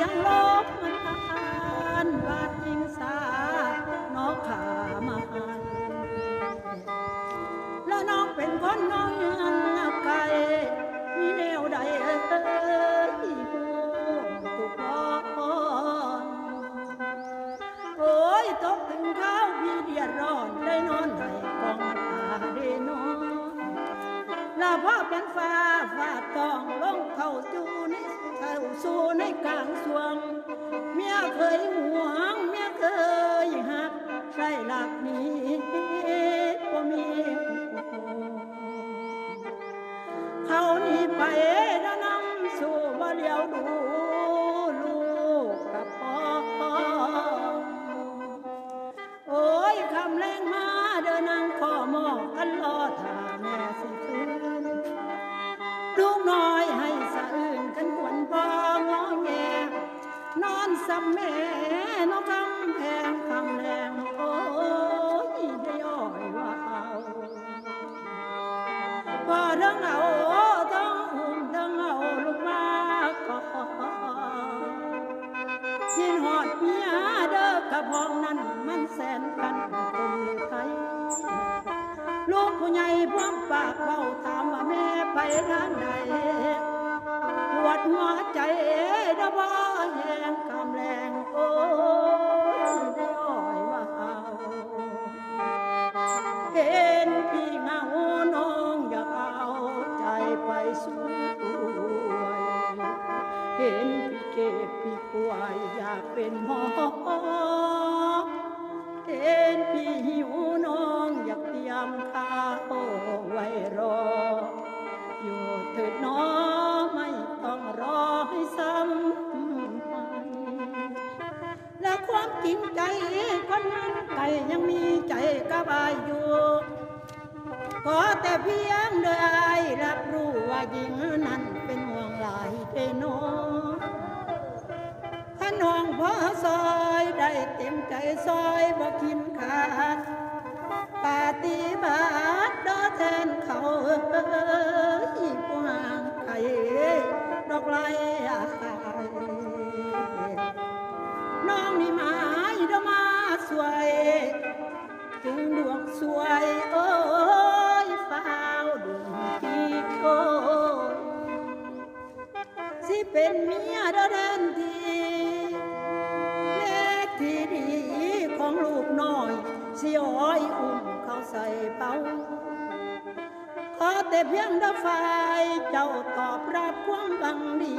ยงลบมันผ่านบาดยิงสานอกขามาแล้วน้องเป็นคนน้องยังไกลมีแนวใดหูตุกพรโอ้ยตกถึงข้าวพี่เดียดร้อนได้นอนในกองตาได้นอนลาพ่อเป็นฟ้าฟาดตองลงเข้าจูนี่เข้าสู่ในกลางสวงเมียเคยห่วงเมียเคยหักใช่หลักนี้ก็มีเขานี่ไปแล้วนำสู่บ่เลี้ยวดูลูกกับพ่อโอ้ยคำแรงมาเดินนางขอมอกกันรอท่าแม่สิคืนลูกน้อยให้สะอื่นกันกวนพองอแงนอนซ้ำแม่นอกกำแพงคำแรงโอ้ยได้ย่อยว่าเอาพอเรื่องเอาต้องอุ้มเรื่องเอาลูกมาก่อนกินหอดเมียเด้อกระพองนั้นมันแสนกันคงเลยไทยลูกผู้ใหญ่พร้อมปากเบาถามว่าแม่ไปทางใดปวดหัวใจดะบ่แหงกำแรงโอ้ยได้อ้อยว่าเอาเห็นพี่เงาน้องอยากเอาใจไปสู้เห็นพี่เก็บพี่ป่วยอยากเป็นหมอเห็นพี่หิวน้องอยากเตรียมข้าวไว้รออยู่เถิดน้อไม่ต้องรอให้ซ้ำไปและความจริงใจคนนั้นไก่ยังมีใจกระบายอยู่ขอแต่เพียงเดยรับรู้ว่าหญิงนั้นเป็นห่วงหลายเทโนถ้าน้องพอซอยได้เต็มใจซอยบ่กินขาดปาฏิบัติดอแทนเขาผู้ห่างไกลดอกไม้น้องนี่หมายดอกมาสวยถึงดวงสวยโอ้ยฟ้าวดวงที่โคสิเป็นเมียเดินทีแม่ที่ดีของลูกน้อยสิอ้อยอุ้มเขาใส่เป้าขอแต่เพียงดาฝ่ายเจ้าตอบรับความหวังดี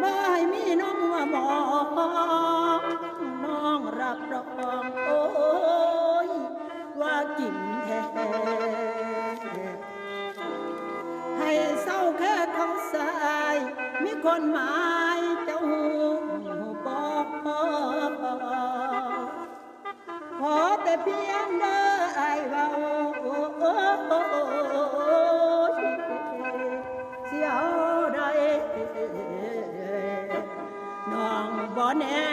บ่ให้มีน้องว่าบอกน้องรับรองโอ้ยว่ากินแท้ให้เศร้าแค่เขาสายมีคนหมายเจ้าบอกขอแต่เพียงเด้อไอ้เบาเสียวได้น้องบ่แน่